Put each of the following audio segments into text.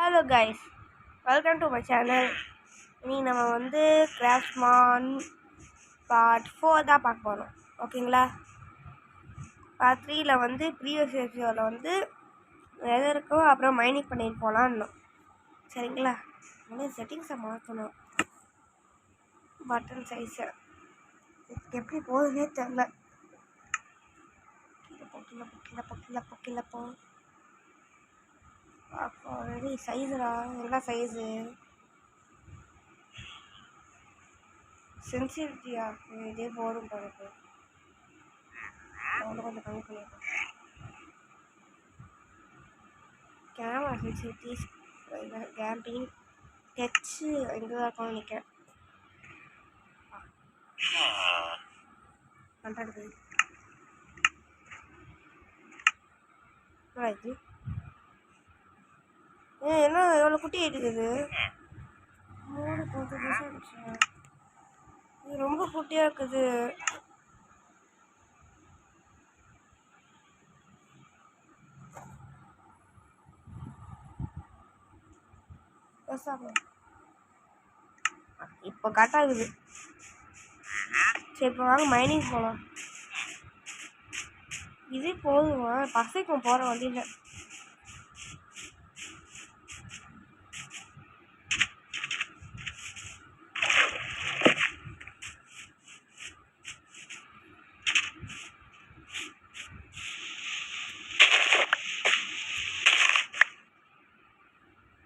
Hello guys, welcome to my channel. இன்னைக்கு நம்ம கிராஃப்ட்மான் part 4 தான் பார்க்க போகிறோம். ஓகேங்களா? பார்ட் 3ல் ப்ரீவியஸ் வீடியோவில் எது இருக்கோ அப்புறம் மைனிங் பண்ணிட்டு போகலான்னு. சரிங்களா? செட்டிங்ஸை மாற்றணும். பட்டன் சைஸை எப்படி போகுதுன்னே தெரில. கீழே போ ஆல்ரெடி சைஸுடா. என்ன சைஸு? சென்சிட்டிவிட்டியா? இதே போதும் போகிறது. கொஞ்சம் கம்மி பண்ணிடுறேன். கேமரா சென்சிட்டிவிட்டி, கேம்பிங், டச்சு எங்கே தான் இருக்கணும்னு நினைக்கிறேன். பண்ணுறது இது என்ன எவ்வளோ குட்டி ஆகிட்டுக்குது? 3 இது ரொம்ப குட்டியாக இருக்குது. இப்போ கட் ஆகுது. சரி, இப்போ வாங்க மைனிங் போகலாம். இது போதுமா? பசைக்கும் போகிற வண்டியில்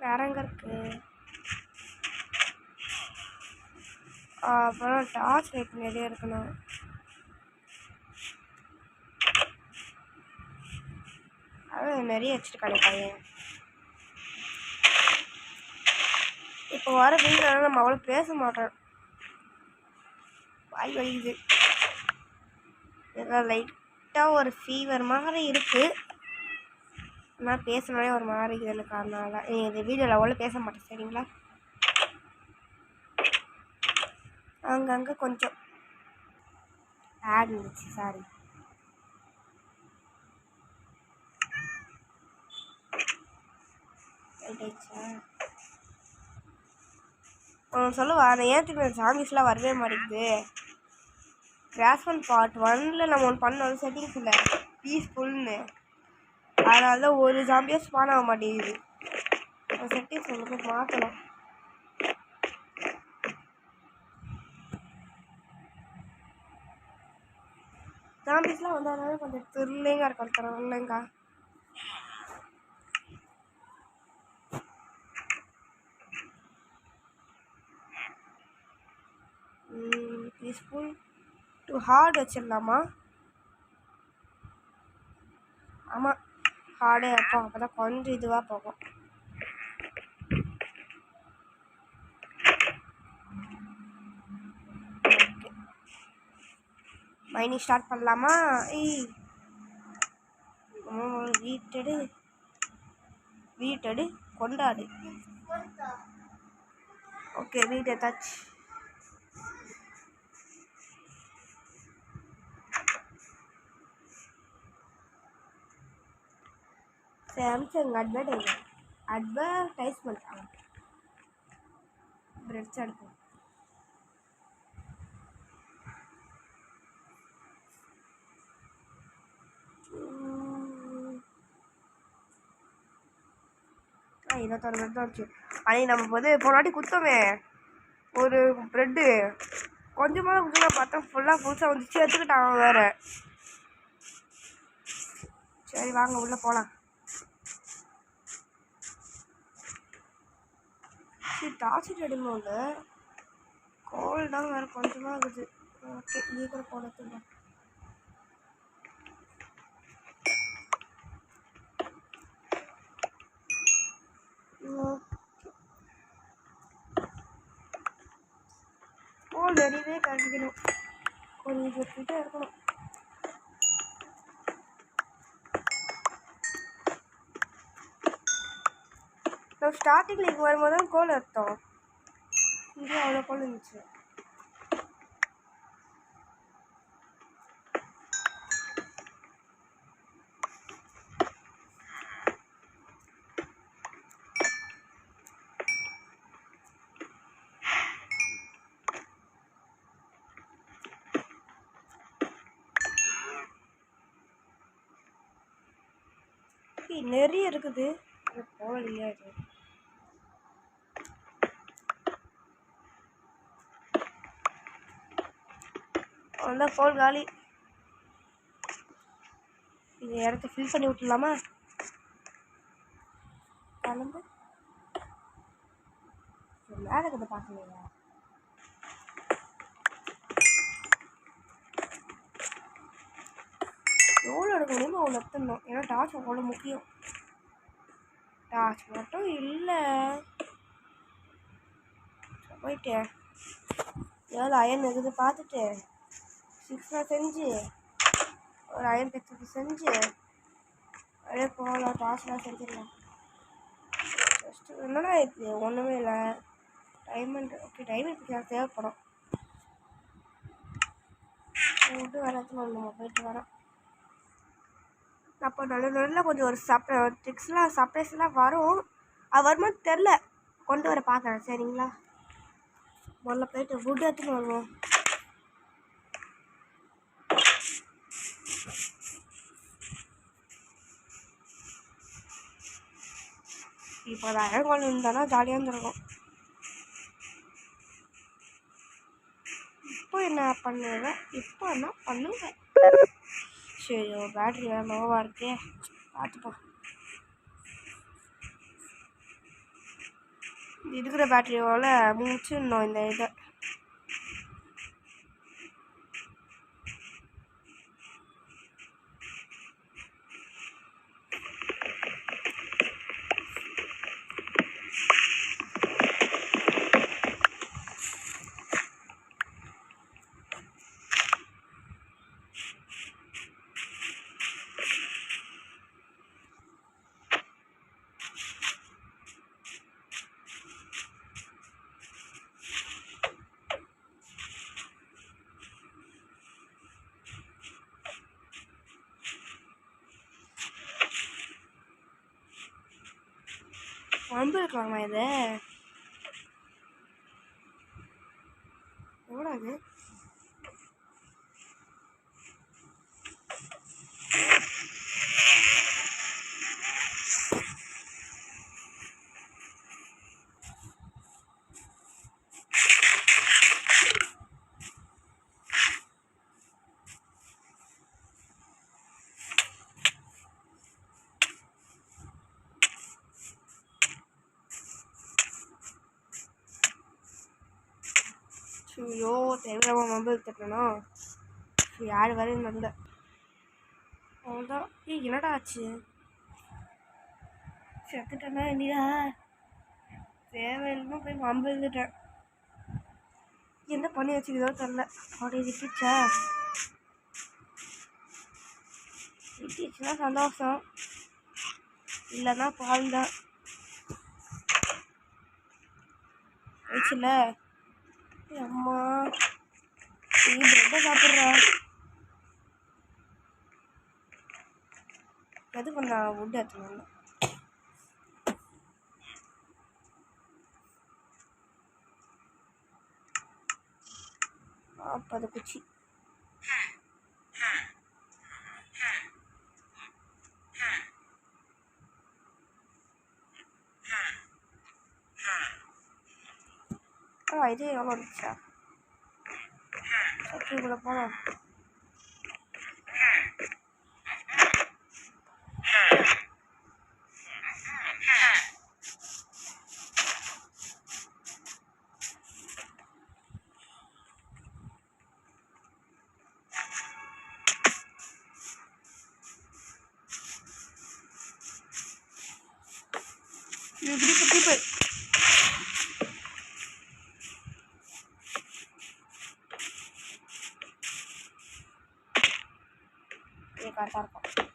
வேறங்க இருக்கு. அப்புறம் டார்ச் லைட் நிறைய இருக்கணும். அதான் நிறைய வச்சுருக்காங்க பையன். இப்போ வர வீட்டில் நம்ம அவ்வளோ பேச மாட்டோம். வாய் வலிக்குது. ஏதாவது லைட்டாக ஒரு ஃபீவர் மாதிரி இருக்குது. ஆனால் பேசினாலே ஒரு மாதிரி இருக்குது எனக்கு. அதனால இந்த வீடியோவில் அவ்வளோ பேச மாட்டேன். சரிங்களா? அங்கங்கே கொஞ்சம் ஆட் இருந்துச்சு. சாரி. சொல்லுவா, நான் ஏற்றுக்கு சாமிஸ்லாம் வரவே மாட்டேங்குது. கிராஃப்ட்மான் பார்ட் 1ல் நம்ம ஒன்று பண்ணோம், செட்டிங்ஸ் இல்லை பீஸ்ஃபுல்னு. அதனால தான் ஒரு ஜாம்பியாக ஸ்பான் ஆக மாட்டேங்குது. செட்டிங்ஸ் உங்களுக்கு மாற்றணும். ஜாம்பிஸ்லாம் வந்தாலும் கொஞ்சம் த்ரில்லிங்காக இருக்கும். த்ரில்லிங்கா பீஸ்ஃபுல் டு ஹார்ட் வச்சிடலாமா? ஆமாம், ஹார்டே வைப்போம். அப்போ தான் கொஞ்சம் இதுவாக போகும். மைனிங் ஸ்டார்ட் பண்ணலாமா? வீட்டெடு கொண்டாடு. ஓகே, வீட்டை டச். சாம்சங் அட்வர்டைஸ்மெண்ட் பிரெட்ஸ் எடுப்போம். இருபத்தொரு பிரெட் தான் வச்சு அன்னைக்கு நம்ம போனாட்டி குத்தோமே ஒரு ப்ரெட்டு. கொஞ்சமாக குத்தலாம் பார்த்தா ஃபுல்லாக புதுசாக வந்துச்சு. எடுத்துக்கிட்டான் வேற. சரி வாங்க உள்ளே போகலாம். சரி, டார்ச் எடுக்கணும். இல்லை கோல் தான் வேறு கொஞ்சமாக இருக்குது. ஓகே, நீ கூட போனதுங்க. கோல் நிறையவே கழிக்கணும். கொஞ்சம் கிட்டே இருக்கணும். ஸ்டார்டிங்கில் இங்கே வரும்போது தான் கோல் எடுத்தோம். இங்கே அவ்வளோ கோல் இருந்துச்சு. நிறைய இருக்குது போகலையா இது அந்த கோல் காலி இது இடத்த ஃபில் பண்ணி விட்டுலாமா கிளம்பு மேலே இருக்கிறத பார்க்கலையா எவ்வளோ எடுக்க முடியுமோ அவ்வளோ எடுத்துடணும் ஏன்னா டார்ச் அவ்வளோ முக்கியம் டார்ச் மட்டும் இல்லை போயிட்டேன் எவ்வளோ அயன் இருக்குது பார்த்துட்டு 6 செஞ்சு ஒரு அயன் பிக்ஸுக்கு செஞ்சு அப்படியே போகலாம் டார்ச்லாம் செஞ்சிடலாம் ஜஸ்ட்டு என்னடா இது ஒன்றுமே இல்லை டைமண்ட் ஓகே டைமண்ட் பிக்ஸ் தேவைப்படும் போட்டு வரதுன்னு ஒன்று போயிட்டு வரேன் அப்போ நல்ல கொஞ்சம் ஒரு ட்ரிக்ஸ்லாம் சர்ப்ரைஸ்லாம் வரும் அது வருமானு தெரில கொண்டு வர பார்க்குறேன் சரிங்களா முதல்ல போயிட்டு ஃபுட் எடுத்துன்னு வருவோம் இப்போ அது அழகு கொண்டு இருந்தானா ஜாலியாக இருந்திருக்கும் இப்போ என்ன பண்ணுவேன் சரி பேட்ரி வேறு லோவாக இருக்கே பார்த்துப்போம் இருக்கிற பேட்டரியோட முடிச்சிடணும் இந்த இதை வம்பு இருக்கலாமா இது எவ்வளோ அது ஐயோ தேவையில்லாம மொபைல் தட்டணும் யார் வரையும் நல்ல அவ்வளோதான் என்னடா ஆச்சு செத்துட்டேன்னா இல்லையா தேவையில்லாம போய் மொபைல் தட்டேன் என்ன பண்ணி வச்சுக்கிறதோ தெரில அப்படி விட்டுச்சுன்னா சந்தோஷம் இல்லைன்னா பால் தான் வச்சுல அம்மா நீ பிரெட்டை சாப்பிட்ற எது பண்ண வுட் எடுத்துனால அப்போ அது குச்சி இது எவ்வளோ இருந்துச்சா சட்னிக்குள்ளே போகலாம் இப்படி கரெக்டாக இருக்கும்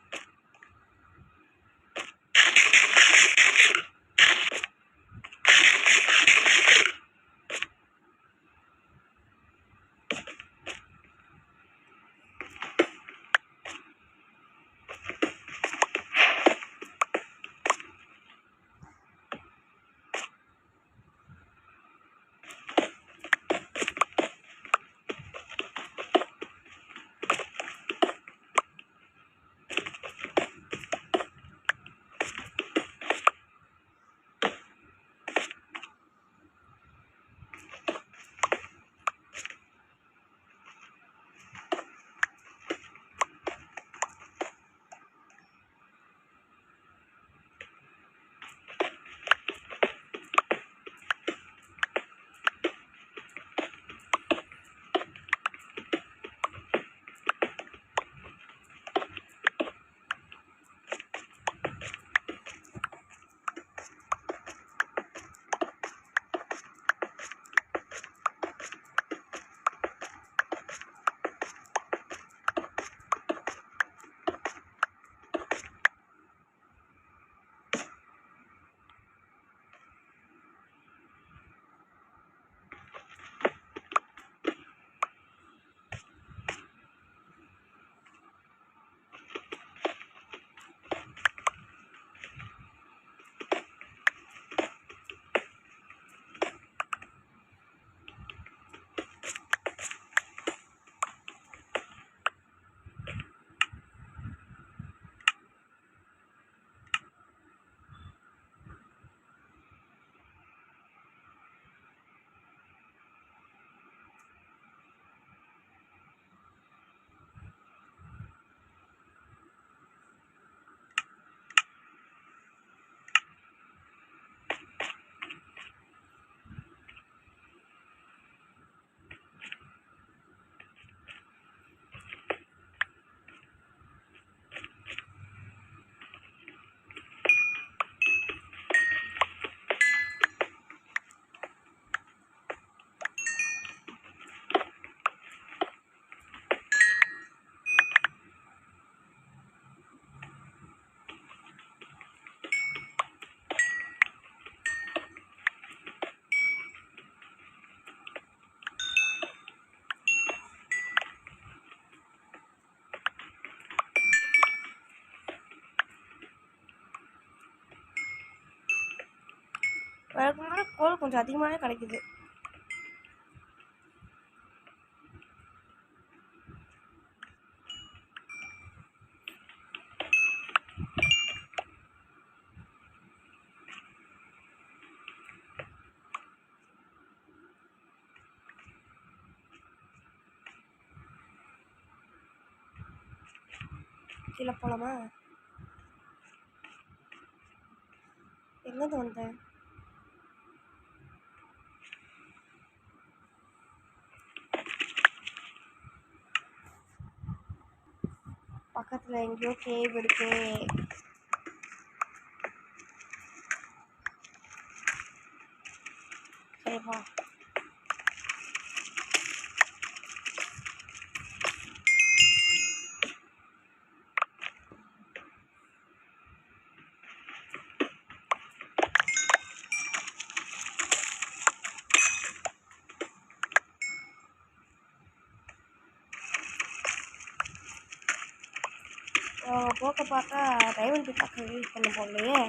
வழக்கமான கோல் கொஞ்சம் அதிகமாகவே கிடைக்குது. கீழே போகலாமா? எங்கேருந்து வந்தேன்? பக்கத்தில் எங்கேயோ கேவ் இருக்கு. சரிப்பா. போக்க பார்த்தா டைமண்ட் பிக்காக யூஸ் பண்ண போகலையே.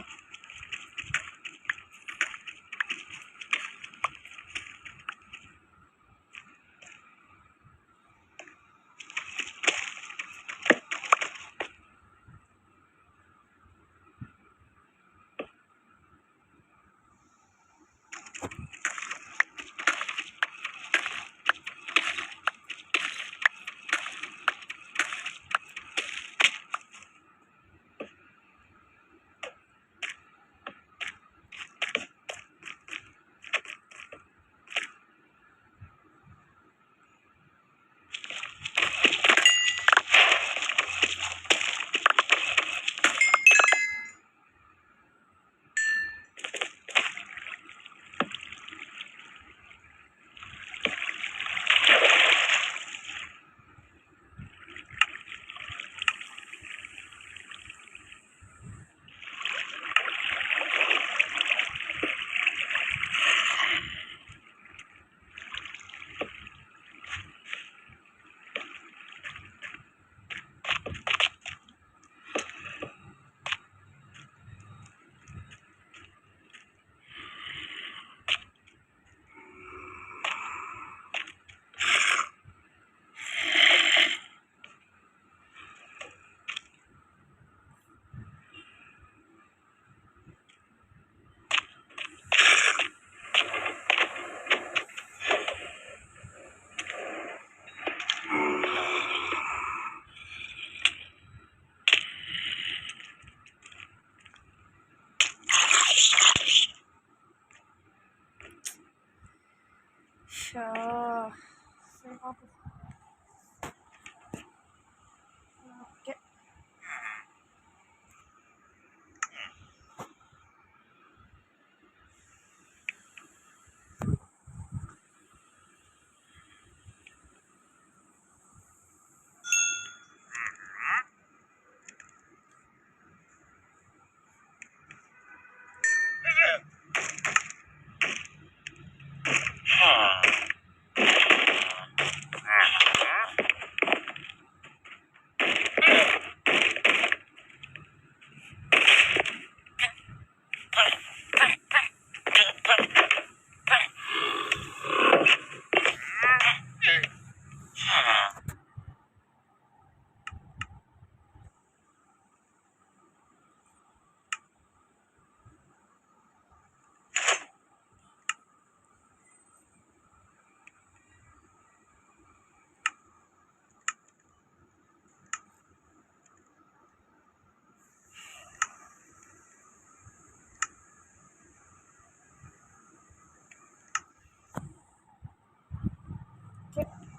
சரி பார்ப்போம். ஓகே.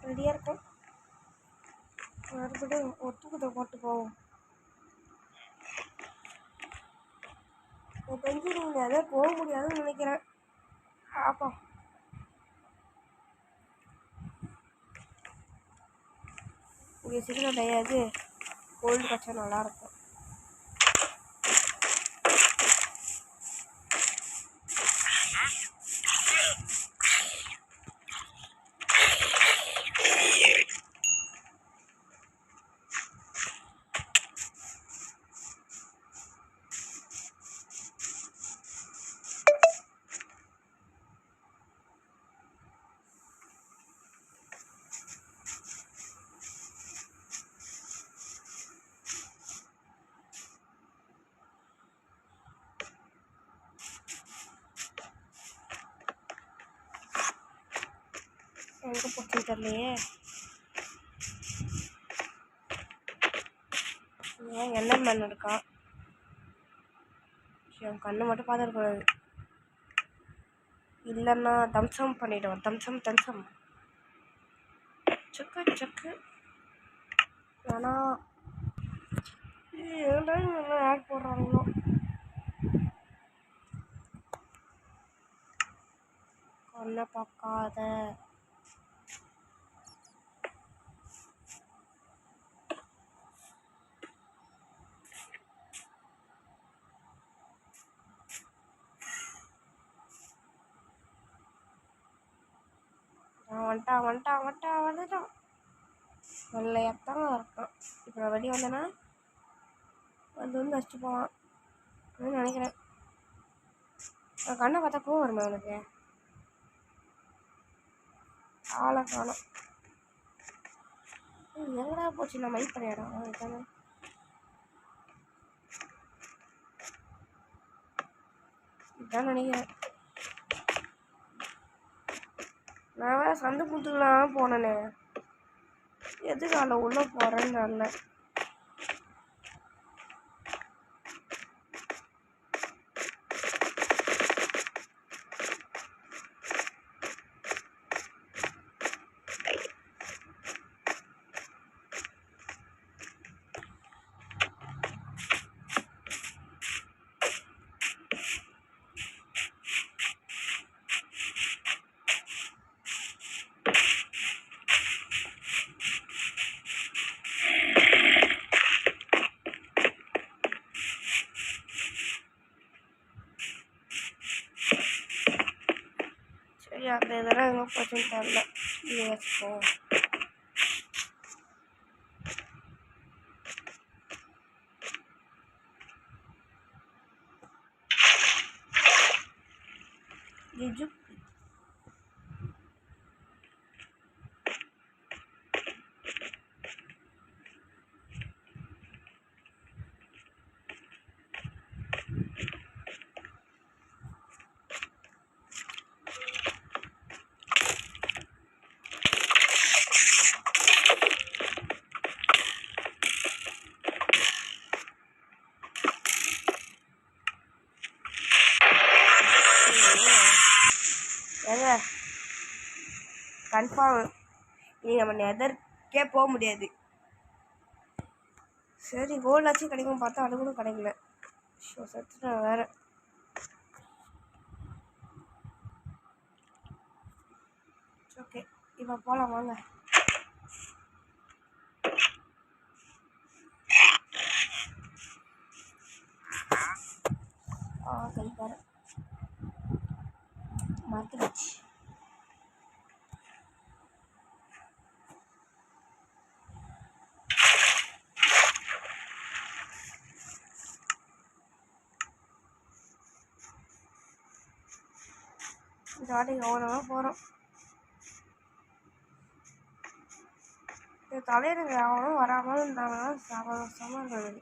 ரெடியாக இருக்கும். மறுபடியும் ஒத்துக்குதை போட்டு போவோம். தெரிஞ்சு நீங்கள் நிறைய போக முடியாதுன்னு நினைக்கிறேன். பார்ப்போம். இங்கே சீக்கிரம் கிடையாது. கோல்டு கச்சா நல்லாயிருக்கும். எங்கே போச்சுன்னு தெரியலையே. என்ன மேன் இருக்கான். என் கண்ணு மட்டும் பார்த்துருக்கூடாது, இல்லைன்னா தம்சம் பண்ணிவிடுவோம். தம்சம் சக்கு ஆனால் ஆட் போடுறாங்களோ. கண்ணை பார்க்காத. வந்துட்டான். வெள்ளையத்தான் இருக்கான். இப்போ நான் வெளியே வந்தேன்னா வந்து வச்சுட்டு போவான் நினைக்கிறேன். கண்ணை பார்த்தா கோவம் வருமா அவனுக்கு? ஆளை காணும். எங்கடா போச்சு? நான் மைக் பண்ண இடம் அதுதானே. இதான் நினைக்கிறேன். நான் வேறு சந்து புத்துக்கலாம் போனேனே, எதுக்கு அதில் உள்ளே போகிறேன்னு தெரில. அந்த இதெல்லாம் எங்கே போச்சுன்னு தெரில. இது வச்சுப்போம். கன்ஃபார்ம் நீ நம்ம நெதர்க்கே போக முடியாது. சரி கோல்டாச்சும் கிடைக்கும் பார்த்தா அது கூட கிடைக்கல. செத்துட்டேன் வேறு. ஓகே இப்போ போகலாம் வாங்க. கை பாரு மறந்துடுச்சு. இந்த வாட்டிக்கு கவனமாக போகிறோம். தலையில அவனும் வராமல் இருந்தாங்கன்னா சம இருந்தது.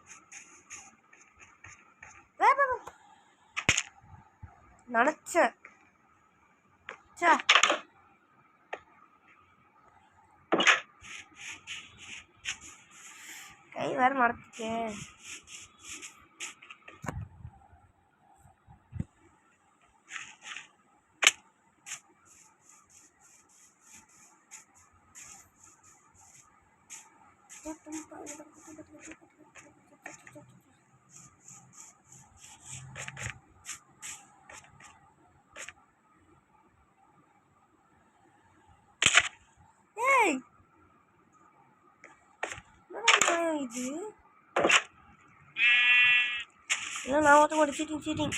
நினச்சேன் கை வேற மறந்துச்சு. இது நான் ஒருத்தர் சீட்டிங்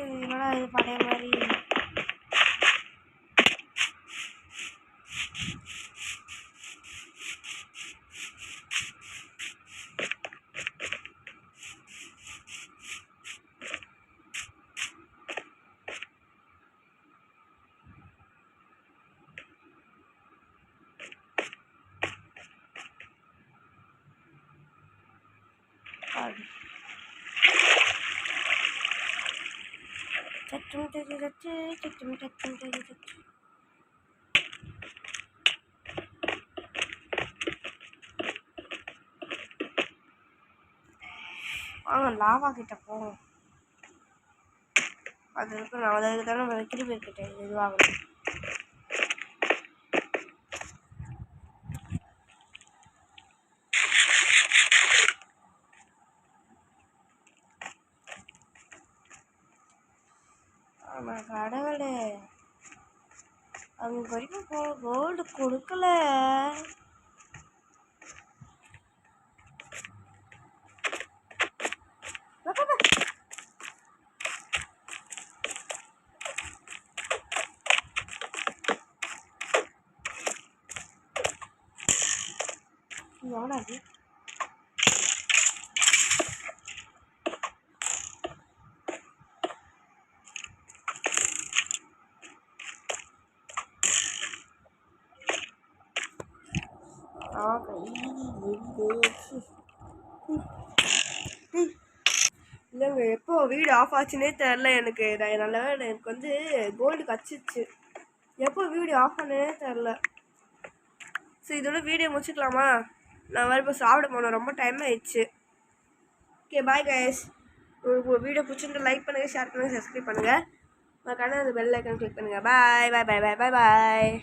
என்னடா இது பழைய மாதிரி. வாங்க லாவா கிட்ட போவோம். அதுக்கு நான் அதுக்கு தானே வைக்கிட்டு போயிருக்கிட்டேன் இதுவாகணும். ஆமாம் கடவுளே, அங்கே வரைக்கும் கோல்டு கொடுக்கல. எவ்வளோ இல்லைங்க, எப்போ வீடு ஆஃப் ஆச்சுன்னே தெரில எனக்கு. நல்ல எனக்கு வந்து கோல்டு கச்சிச்சு. எப்போ வீடியோ ஆஃப் பண்ணே தெரில. ஸோ இதோட வீடியோ முடிச்சுக்கலாமா? நான் வேறு இப்போ சாப்பிட போனோம், ரொம்ப டைம் ஆயிடுச்சு. Okay bye guys. உங்களுக்கு வீடியோ பிடிச்சிருந்து லைக் பண்ணுங்கள், ஷேர் பண்ணுங்கள், சப்ஸ்கிரைப் பண்ணுங்கள். மறக்காம அந்த பெல் ஐக்கான் கிளிக் பண்ணுங்கள். பாய் பாய் பாய் பாய் பாய் பாய்.